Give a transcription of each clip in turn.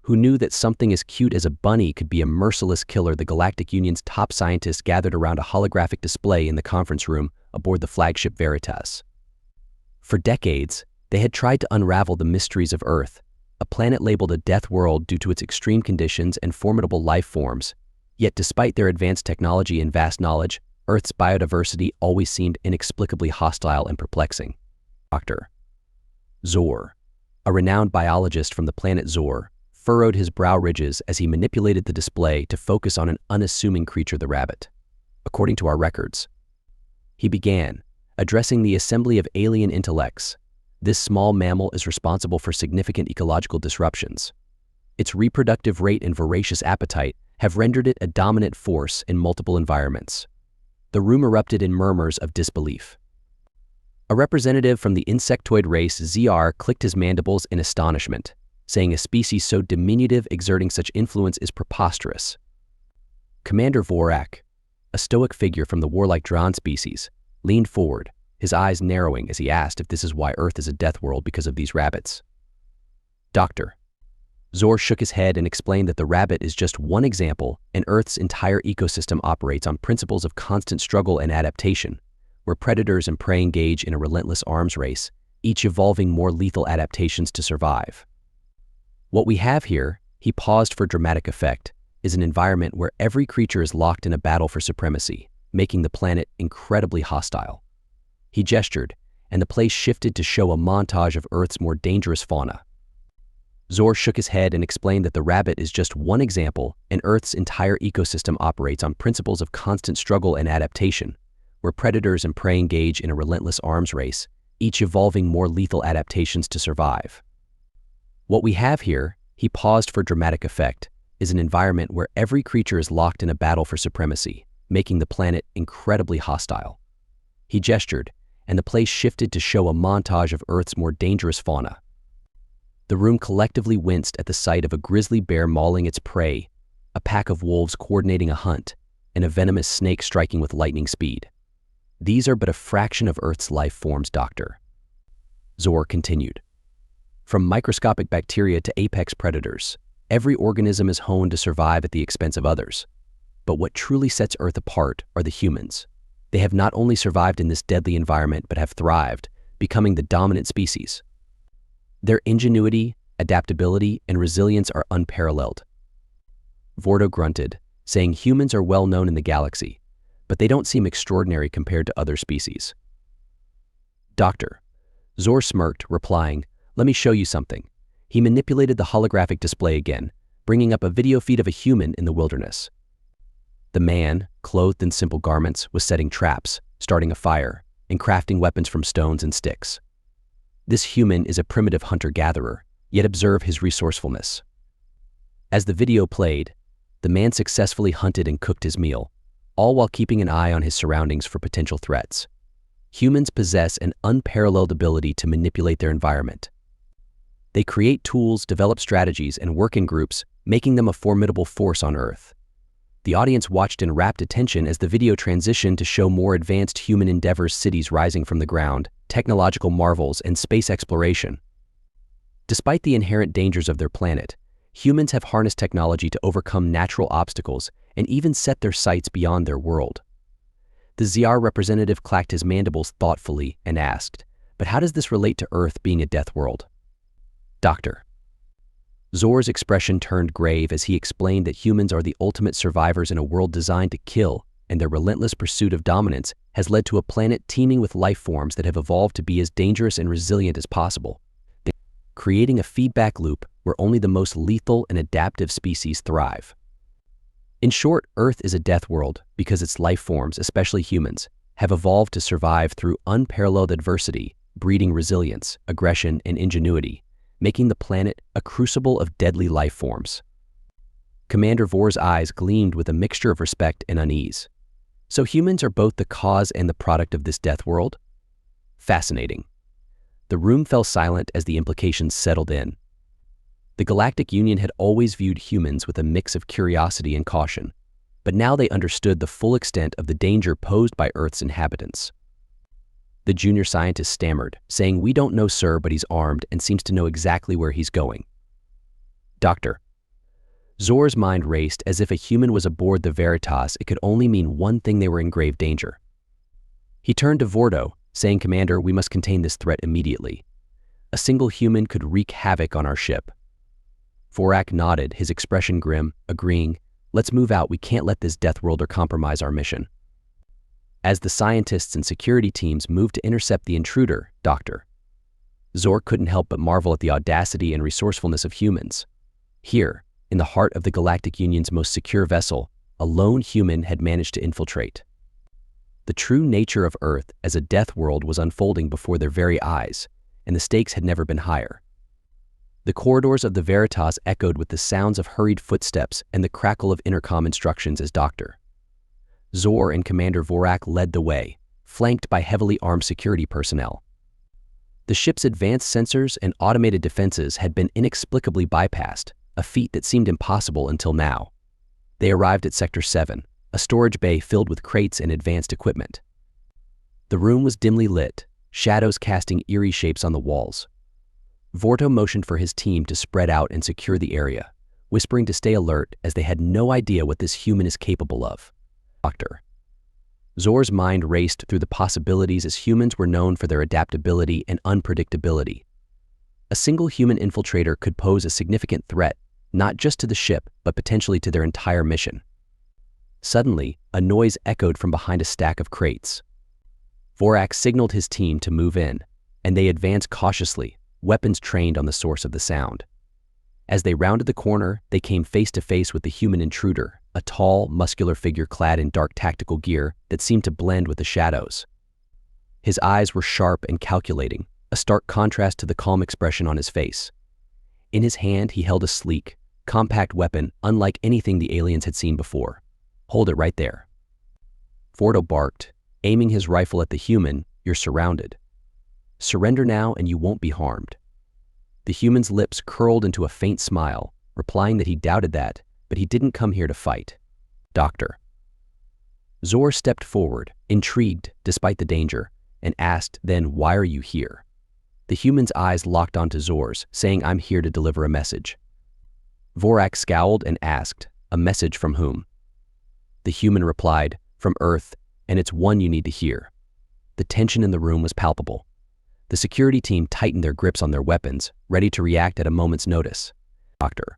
Who knew that something as cute as a bunny could be a merciless killer? The Galactic Union's top scientists gathered around a holographic display in the conference room aboard the flagship Veritas. For decades, they had tried to unravel the mysteries of Earth, a planet labeled a death world due to its extreme conditions and formidable life forms. Yet despite their advanced technology and vast knowledge, Earth's biodiversity always seemed inexplicably hostile and perplexing. Dr. Zor, a renowned biologist from the planet Zor, furrowed his brow ridges as he manipulated the display to focus on an unassuming creature, the rabbit. According to our records, he began, addressing the assembly of alien intellects. This small mammal is responsible for significant ecological disruptions. Its reproductive rate and voracious appetite have rendered it a dominant force in multiple environments. The room erupted in murmurs of disbelief. A representative from the insectoid race ZR clicked his mandibles in astonishment, saying a species so diminutive exerting such influence is preposterous. Commander Vorak, a stoic figure from the warlike Dran species, leaned forward, his eyes narrowing as he asked if this is why Earth is a death world because of these rabbits. Dr. Zor shook his head and explained that the rabbit is just one example, and Earth's entire ecosystem operates on principles of constant struggle and adaptation, where predators and prey engage in a relentless arms race, each evolving more lethal adaptations to survive. What we have here, he paused for dramatic effect, is an environment where every creature is locked in a battle for supremacy, making the planet incredibly hostile. He gestured, and the place shifted to show a montage of Earth's more dangerous fauna. Zor shook his head and explained that the rabbit is just one example, and Earth's entire ecosystem operates on principles of constant struggle and adaptation, where predators and prey engage in a relentless arms race, each evolving more lethal adaptations to survive. What we have here, he paused for dramatic effect, is an environment where every creature is locked in a battle for supremacy, making the planet incredibly hostile. He gestured, and the place shifted to show a montage of Earth's more dangerous fauna. The room collectively winced at the sight of a grizzly bear mauling its prey, a pack of wolves coordinating a hunt, and a venomous snake striking with lightning speed. These are but a fraction of Earth's life forms, Dr. Zor continued. From microscopic bacteria to apex predators, every organism is honed to survive at the expense of others. But what truly sets Earth apart are the humans. They have not only survived in this deadly environment but have thrived, becoming the dominant species. Their ingenuity, adaptability, and resilience are unparalleled. Vordo grunted, saying humans are well known in the galaxy, but they don't seem extraordinary compared to other species. Dr. Zor smirked, replying, "Let me show you something." He manipulated the holographic display again, bringing up a video feed of a human in the wilderness. The man, clothed in simple garments, was setting traps, starting a fire, and crafting weapons from stones and sticks. This human is a primitive hunter-gatherer, yet observe his resourcefulness. As the video played, the man successfully hunted and cooked his meal, all while keeping an eye on his surroundings for potential threats. Humans possess an unparalleled ability to manipulate their environment. They create tools, develop strategies, and work in groups, making them a formidable force on Earth. The audience watched in rapt attention as the video transitioned to show more advanced human endeavors, cities rising from the ground, technological marvels, and space exploration. Despite the inherent dangers of their planet, humans have harnessed technology to overcome natural obstacles and even set their sights beyond their world. The ZR representative clacked his mandibles thoughtfully and asked, "But how does this relate to Earth being a death world?" Dr. Zor's expression turned grave as he explained that humans are the ultimate survivors in a world designed to kill, and their relentless pursuit of dominance has led to a planet teeming with life forms that have evolved to be as dangerous and resilient as possible, creating a feedback loop where only the most lethal and adaptive species thrive. In short, Earth is a death world because its life forms, especially humans, have evolved to survive through unparalleled adversity, breeding resilience, aggression, and ingenuity, making the planet a crucible of deadly life forms. Commander Vor's eyes gleamed with a mixture of respect and unease. So humans are both the cause and the product of this death world? Fascinating. The room fell silent as the implications settled in. The Galactic Union had always viewed humans with a mix of curiosity and caution, but now they understood the full extent of the danger posed by Earth's inhabitants. The junior scientist stammered, saying, "We don't know, sir, but he's armed and seems to know exactly where he's going." Dr. Zor's mind raced. As if a human was aboard the Veritas, it could only mean one thing: they were in grave danger. He turned to Vordo, saying, "Commander, we must contain this threat immediately. A single human could wreak havoc on our ship." Vorak nodded, his expression grim, agreeing, "Let's move out. We can't let this death worlder compromise our mission." As the scientists and security teams moved to intercept the intruder, Dr. Zor couldn't help but marvel at the audacity and resourcefulness of humans. Here, in the heart of the Galactic Union's most secure vessel, a lone human had managed to infiltrate. The true nature of Earth as a death world was unfolding before their very eyes, and the stakes had never been higher. The corridors of the Veritas echoed with the sounds of hurried footsteps and the crackle of intercom instructions as Dr. Zor and Commander Vorak led the way, flanked by heavily armed security personnel. The ship's advanced sensors and automated defenses had been inexplicably bypassed, a feat that seemed impossible until now. They arrived at Sector 7, a storage bay filled with crates and advanced equipment. The room was dimly lit, shadows casting eerie shapes on the walls. Vorto motioned for his team to spread out and secure the area, whispering to stay alert as they had no idea what this human is capable of. Dr. Zor's mind raced through the possibilities, as humans were known for their adaptability and unpredictability. A single human infiltrator could pose a significant threat, not just to the ship, but potentially to their entire mission. Suddenly, a noise echoed from behind a stack of crates. Vorak signaled his team to move in, and they advanced cautiously, weapons trained on the source of the sound. As they rounded the corner, they came face to face with the human intruder, a tall, muscular figure clad in dark tactical gear that seemed to blend with the shadows. His eyes were sharp and calculating, a stark contrast to the calm expression on his face. In his hand, he held a sleek, compact weapon unlike anything the aliens had seen before. "Hold it right there." Vorto barked, aiming his rifle at the human. "You're surrounded. Surrender now and you won't be harmed." The human's lips curled into a faint smile, replying that he doubted that, but he didn't come here to fight. "Doctor." Zor stepped forward, intrigued despite the danger, and asked, "Then why are you here?" The human's eyes locked onto Zor's, saying, "I'm here to deliver a message." Vorak scowled and asked, "A message from whom?" The human replied, "From Earth, and it's one you need to hear." The tension in the room was palpable. The security team tightened their grips on their weapons, ready to react at a moment's notice. Dr.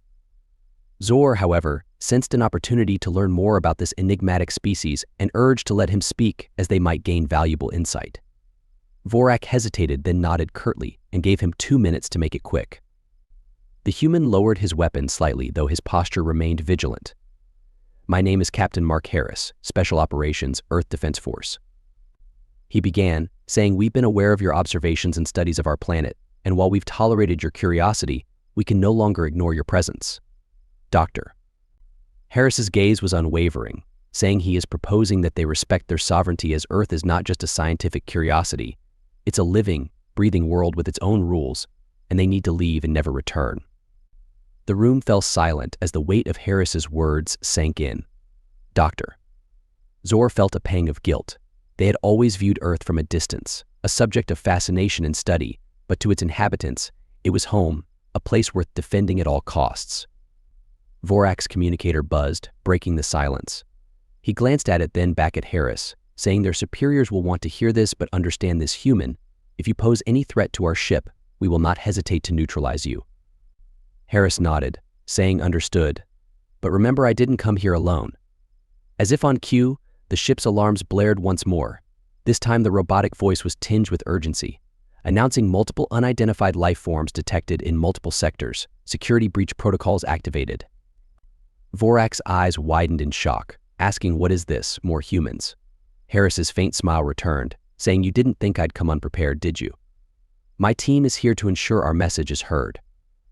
Zor, however, sensed an opportunity to learn more about this enigmatic species and urged to let him speak, as they might gain valuable insight. Vorak hesitated, then nodded curtly and gave him 2 minutes to make it quick. The human lowered his weapon slightly, though his posture remained vigilant. "My name is Captain Mark Harris, Special Operations, Earth Defense Force." He began, saying, "We've been aware of your observations and studies of our planet, and while we've tolerated your curiosity, we can no longer ignore your presence." Dr. Harris's gaze was unwavering, saying he is proposing that they respect their sovereignty, as Earth is not just a scientific curiosity. It's a living, breathing world with its own rules, and they need to leave and never return. The room fell silent as the weight of Harris's words sank in. Dr. Zor felt a pang of guilt. They had always viewed Earth from a distance, a subject of fascination and study, but to its inhabitants, it was home, a place worth defending at all costs. Vorak's communicator buzzed, breaking the silence. He glanced at it, then back at Harris, saying, "Their superiors will want to hear this, but understand this human. If you pose any threat to our ship, we will not hesitate to neutralize you." Harris nodded, saying, "Understood. But remember, I didn't come here alone." As if on cue, the ship's alarms blared once more. This time the robotic voice was tinged with urgency, announcing multiple unidentified life forms detected in multiple sectors, security breach protocols activated. Vorak's eyes widened in shock, asking, "What is this? More humans?" Harris's faint smile returned, saying, "You didn't think I'd come unprepared, did you? My team is here to ensure our message is heard."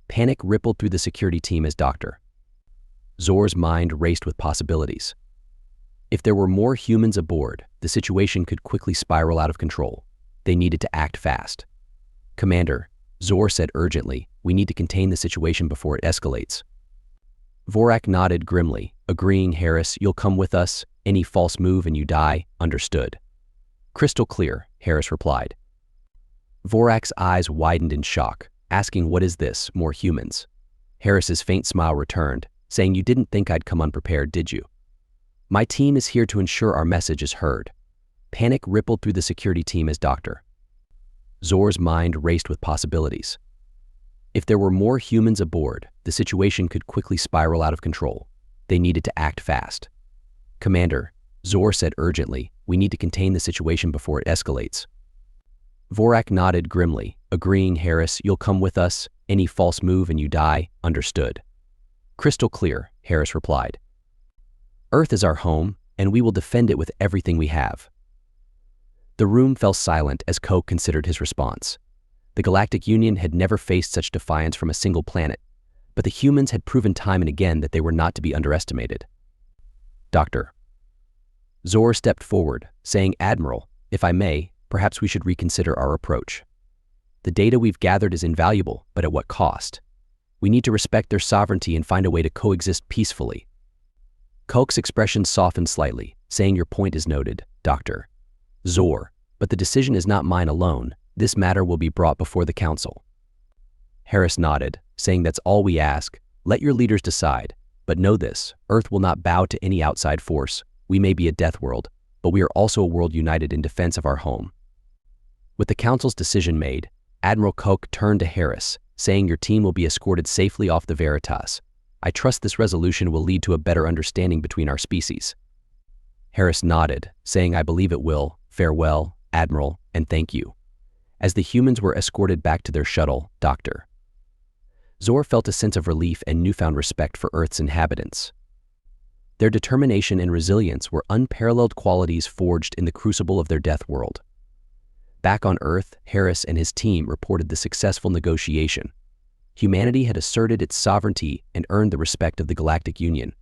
Panic rippled through the security team as Dr. Zor's mind raced with possibilities. If there were more humans aboard, the situation could quickly spiral out of control. They needed to act fast. "Commander," Zor said urgently, "we need to contain the situation before it escalates." Vorak nodded grimly, agreeing. "Harris, you'll come with us. Any false move and you die." "Understood." "Crystal clear," Harris replied. Vorak's eyes widened in shock, asking, "What is this? More humans?" Harris's faint smile returned, saying, "You didn't think I'd come unprepared, did you? My team is here to ensure our message is heard." Panic rippled through the security team as Dr. Zor's mind raced with possibilities. If there were more humans aboard, the situation could quickly spiral out of control. They needed to act fast. "Commander," Zor said urgently, "we need to contain the situation before it escalates." Vorak nodded grimly, agreeing. "Harris, you'll come with us. Any false move and you die." "Understood." "Crystal clear," Harris replied. "Earth is our home, and we will defend it with everything we have." The room fell silent as Koch considered his response. The Galactic Union had never faced such defiance from a single planet, but the humans had proven time and again that they were not to be underestimated. "Doctor." Zor stepped forward, saying, "Admiral, if I may, perhaps we should reconsider our approach. The data we've gathered is invaluable, but at what cost? We need to respect their sovereignty and find a way to coexist peacefully." Koch's expression softened slightly, saying, "Your point is noted, Doctor Zor, but the decision is not mine alone. This matter will be brought before the Council." Harris nodded, saying, "That's all we ask. Let your leaders decide. But know this, Earth will not bow to any outside force. We may be a death world, but we are also a world united in defense of our home." With the Council's decision made, Admiral Koch turned to Harris, saying, "Your team will be escorted safely off the Veritas. I trust this resolution will lead to a better understanding between our species." Harris nodded, saying, "I believe it will. Farewell, Admiral, and thank you." As the humans were escorted back to their shuttle, Dr. Zor felt a sense of relief and newfound respect for Earth's inhabitants. Their determination and resilience were unparalleled qualities forged in the crucible of their death world. Back on Earth, Harris and his team reported the successful negotiation. Humanity had asserted its sovereignty and earned the respect of the Galactic Union.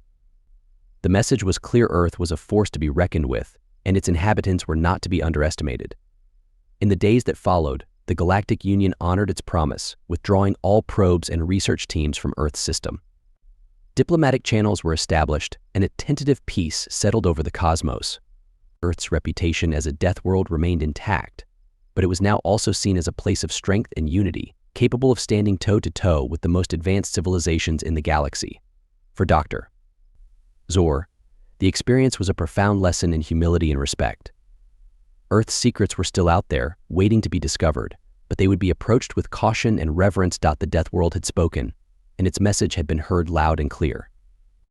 The message was clear: Earth was a force to be reckoned with, and its inhabitants were not to be underestimated. In the days that followed, the Galactic Union honored its promise, withdrawing all probes and research teams from Earth's system. Diplomatic channels were established, and a tentative peace settled over the cosmos. Earth's reputation as a death world remained intact, but it was now also seen as a place of strength and unity, capable of standing toe-to-toe with the most advanced civilizations in the galaxy. For Dr. Zor, the experience was a profound lesson in humility and respect. Earth's secrets were still out there, waiting to be discovered, but they would be approached with caution and reverence. The death world had spoken, and its message had been heard loud and clear.